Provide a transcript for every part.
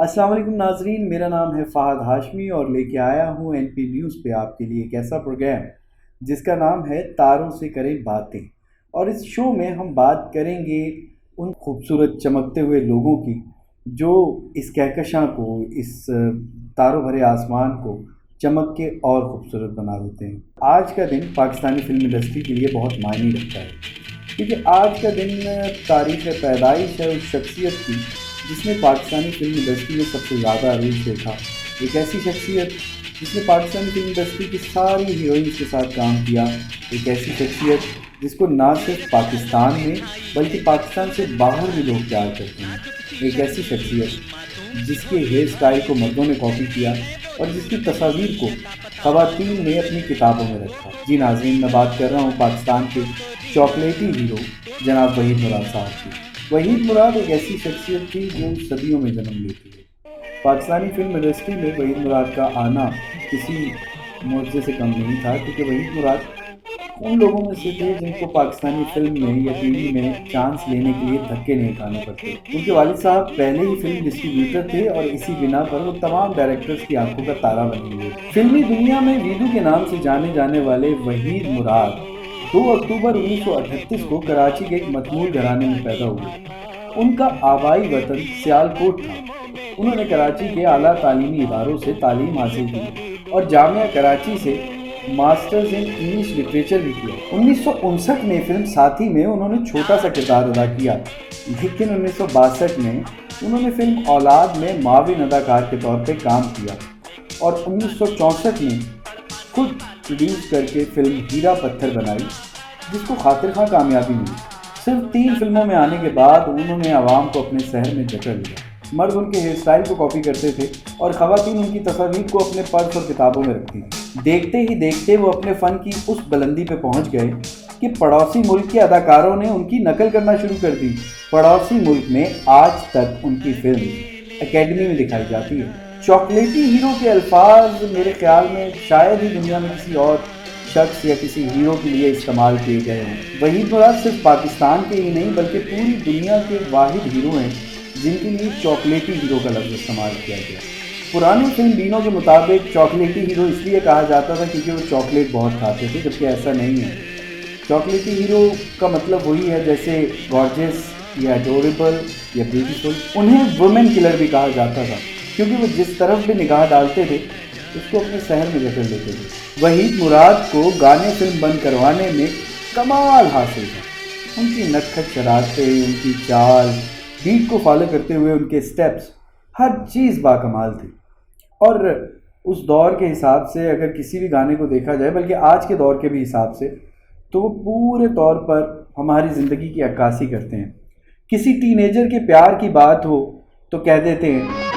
अस्सलाम वालेकुम नाजरीन, मेरा नाम है फ़ाहद हाशमी और लेके आया हूँ एनपी न्यूज़ पे आपके लिए एक ऐसा प्रोग्राम जिसका नाम है तारों से करें बातें। और इस शो में हम बात करेंगे उन खूबसूरत चमकते हुए लोगों की जो इस कहकशां को, इस तारों भरे आसमान को चमक के और खूबसूरत बना देते हैं। आज का दिन पाकिस्तानी फिल्म इंडस्ट्री के लिए बहुत मायने रखता है, क्योंकि आज का दिन तारीख़ पैदाइश है उस शख्सियत की जिसने पाकिस्तानी फिल्म इंडस्ट्री में सबसे ज़्यादा अरूज देखा। एक ऐसी शख्सियत जिसने पाकिस्तानी फिल्म इंडस्ट्री की सारी हीरोइंस के साथ काम किया। एक ऐसी शख्सियत जिसको ना सिर्फ पाकिस्तान में बल्कि पाकिस्तान से बाहर भी लोग प्यार करते हैं। एक ऐसी शख्सियत जिसके हेयर स्टाइल को मर्दों ने कॉपी किया और जिसकी तस्वीर को ख़वातीन ने अपनी किताबों में रखा। जी नाज़रीन, मैं बात कर रहा हूँ पाकिस्तान के चॉकलेटी हीरो जनाब वहीद मुराद साहब की। वहीद मुराद एक ऐसी शख्सियत थी जो सदियों में जन्म लेती है। पाकिस्तानी फिल्म इंडस्ट्री में वहीद मुराद का आना किसी मुआवजे से कम नहीं था, क्योंकि वहीद मुराद उन लोगों में से थे जिनको पाकिस्तानी फिल्म में या टीवी में चांस लेने के लिए धक्के नहीं खाने पड़ते। उनके वालिद साहब पहले ही फिल्म डिस्ट्रीब्यूटर थे और इसी बिना पर वो तमाम डायरेक्टर्स की आंखों का तारा बने हुए। फिल्मी दुनिया में वीदू के नाम से जाने जाने वाले वहीद मुराद 2 अक्टूबर 1938 को कराची के एक मतमूल घराने में पैदा हुए। उनका आबाई वतन सियालकोट था। उन्होंने कराची के आला तालीमी इदारों से तालीम हासिल की और जामिया कराची से मास्टर्स इन इंग्लिश लिटरेचर भी किया। 1959 में फिल्म साथी में उन्होंने छोटा सा किरदार अदा किया, लेकिन 1962 में उन्होंने फिल्म औलाद में माविन अदाकार के तौर पर काम किया और 1964 में खुद प्रोड्यूस करके फिल्म हीरा पत्थर बनाई, जिसको खातिर खां कामयाबी मिली। सिर्फ 3 फिल्मों में आने के बाद उन्होंने आवाम को अपने शहर में जकड़ लिया। मर्द उनके हेयर स्टाइल को कॉपी करते थे और ख़वातीन उनकी तस्वीर को अपने पर्स और किताबों में रखती थी। देखते ही देखते वो अपने फ़न की उस बुलंदी पे पहुंच गए कि पड़ोसी मुल्क के अदाकारों ने उनकी नकल करना शुरू कर दी। पड़ोसी मुल्क में आज तक उनकी फिल्म एकेडमी में दिखाई जाती है। चॉकलेटी हीरो के अल्फाज मेरे ख्याल में शायद ही दुनिया में किसी और शख्स या किसी हीरो के लिए इस्तेमाल किए गए हैं। वहीद मुराद सिर्फ पाकिस्तान के ही नहीं बल्कि पूरी दुनिया के वाहिद हीरो हैं जिनके लिए चॉकलेटी हीरो का लफ्ज़ इस्तेमाल किया गया। पुराने फिल्म बीनों के मुताबिक चॉकलेटी हीरो इसलिए कहा जाता था क्योंकि वो चॉकलेट बहुत खाते थे, जबकि ऐसा नहीं है। चॉकलेटी हीरो का मतलब वही है जैसे गॉर्जियस या एडोरेबल या ब्यूटीफुल। उन्हें वुमेन किलर भी कहा जाता था क्योंकि वो जिस तरफ भी निगाह डालते थे उसको अपने शहर में जकड़ लेते थे। वहीद मुराद को गाने फिल्म बंद करवाने में कमाल हासिल था। उनकी नटखट शरारतें, उनकी चाल, बीट को फॉलो करते हुए उनके स्टेप्स, हर चीज़ बाकमाल थी। और उस दौर के हिसाब से अगर किसी भी गाने को देखा जाए, बल्कि आज के दौर के भी हिसाब से, तो वो पूरे तौर पर हमारी ज़िंदगी की अक्कासी करते हैं। किसी टीनेजर के प्यार की बात हो तो कह देते हैं,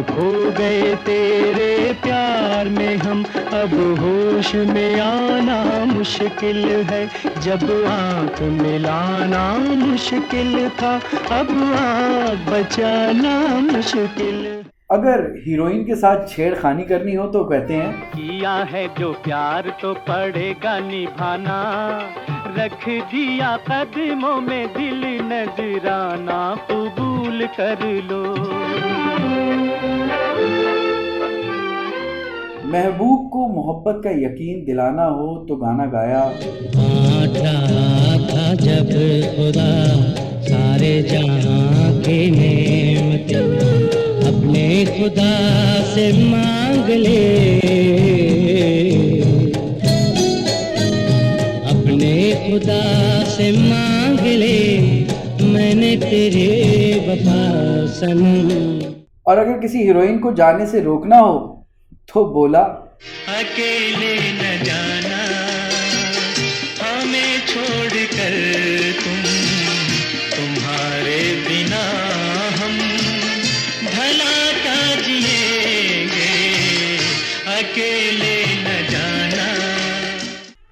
खो गए तेरे प्यार में हम, अब होश में आना मुश्किल है, जब आँख मिलाना मुश्किल था, अब आँख बचाना मुश्किल। अगर हीरोइन के साथ छेड़खानी करनी हो तो कहते हैं, किया है जो प्यार तो पड़ेगा निभाना, रख दिया कदमों में दिल नजराना, कबूल कर लो। महबूब को मोहब्बत का यकीन दिलाना हो तो गाना गाया, था जब खुदा सारे जहां की नेमत अपने खुदा से मांग ले, अपने खुदा से मांग ले, मैंने तेरे वफा सनम। और अगर किसी हीरोइन को जाने से रोकना हो तो बोला, अकेले न जाना हमें छोड़ कर तुम, तुम्हारे बिना हम भला क्या जिएंगे, अकेले न जाना।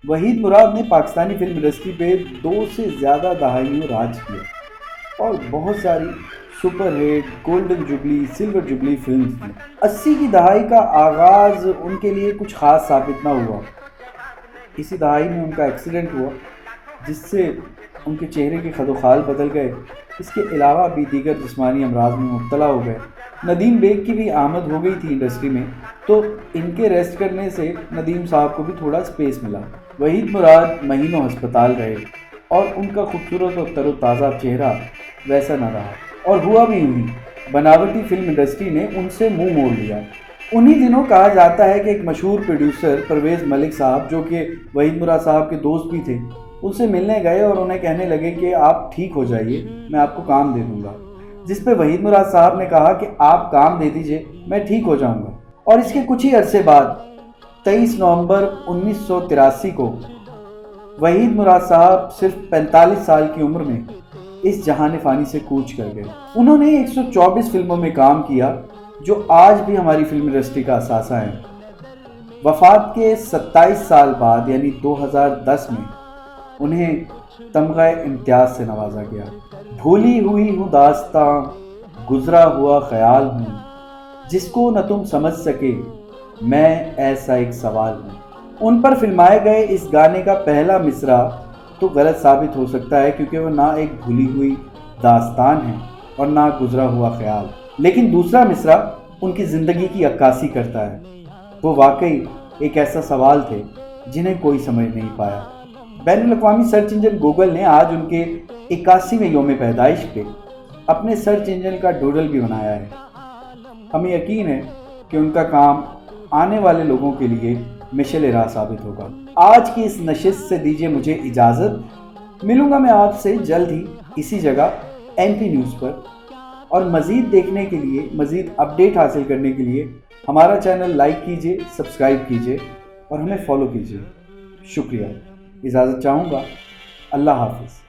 वहीद मुराद ने पाकिस्तानी फिल्म इंडस्ट्री पे 2 से ज़्यादा दहाइयों राज किया और बहुत सारी superhit, golden jubilee, silver jubilee films थी। 80 की दहाई का आगाज़ उनके लिए कुछ ख़ास साबित ना हुआ। इसी दहाई में उनका एक्सीडेंट हुआ जिससे उनके चेहरे के खदोखाल बदल गए इसके अलावा भी दीगर जिस्मानी अमराज में मुब्तला हो गए। नदीम बेग की भी आमद हो गई थी इंडस्ट्री में, तो इनके रेस्ट करने से नदीम साहब को भी थोड़ा स्पेस मिला। वहीद मुराद महीनों अस्पताल रहे और उनका खूबसूरत और तरोताज़ा चेहरा वैसा न रहा, और हुआ भी यूँ ही, बनावटी फिल्म इंडस्ट्री ने उनसे मुंह मोड़ लिया। उन्हीं दिनों कहा जाता है कि एक मशहूर प्रोड्यूसर परवेज़ मलिक साहब, जो कि वहीद मुराद साहब के दोस्त भी थे, उनसे मिलने गए और उन्हें कहने लगे कि आप ठीक हो जाइए, मैं आपको काम दे दूंगा। जिस पे वहीद मुराद साहब ने कहा कि आप काम दे दीजिए, मैं ठीक हो जाऊंगा। और इसके कुछ ही अरसे बाद 23 नवंबर 1983 को वहीद मुराद साहब सिर्फ 45 साल की उम्र में इस जहान फ़ानी से कूच कर गए। उन्होंने 124 फिल्मों में काम किया, जो आज भी हमारी फिल्म इंडस्ट्री का असासा है। वफ़ात के 27 साल बाद यानी 2010 में उन्हें तमग़ा इम्तियाज़ से नवाजा गया। भूली हुई हूँ दास्तां, गुज़रा हुआ ख्याल हूँ, जिसको न तुम समझ सके, मैं ऐसा एक सवाल हूँ। उन पर फिल्माए गए इस गाने का पहला मिसरा तो गलत साबित हो सकता है, क्योंकि वो ना एक भूली हुई दास्तान है और ना गुज़रा हुआ ख्याल। लेकिन दूसरा मिसरा उनकी ज़िंदगी की अक्कासी करता है। वो वाकई एक ऐसा सवाल थे जिन्हें कोई समझ नहीं पाया। बैनुल-अक़वामी सर्च इंजन गूगल ने आज उनके 81वें यौम पैदाइश पे अपने सर्च इंजन का डूडल भी बनाया है। हमें यकीन है कि उनका काम आने वाले लोगों के लिए मिशल राह साबित होगा। आज की इस नशिस्त से दीजिए मुझे इजाज़त। मिलूँगा मैं आपसे जल्द ही इसी जगह MP न्यूज़ पर, और मज़ीद देखने के लिए, मज़ीद अपडेट हासिल करने के लिए हमारा चैनल लाइक कीजिए, सब्सक्राइब कीजिए और हमें फॉलो कीजिए। शुक्रिया। इजाज़त चाहूँगा। अल्लाह हाफ़िज़।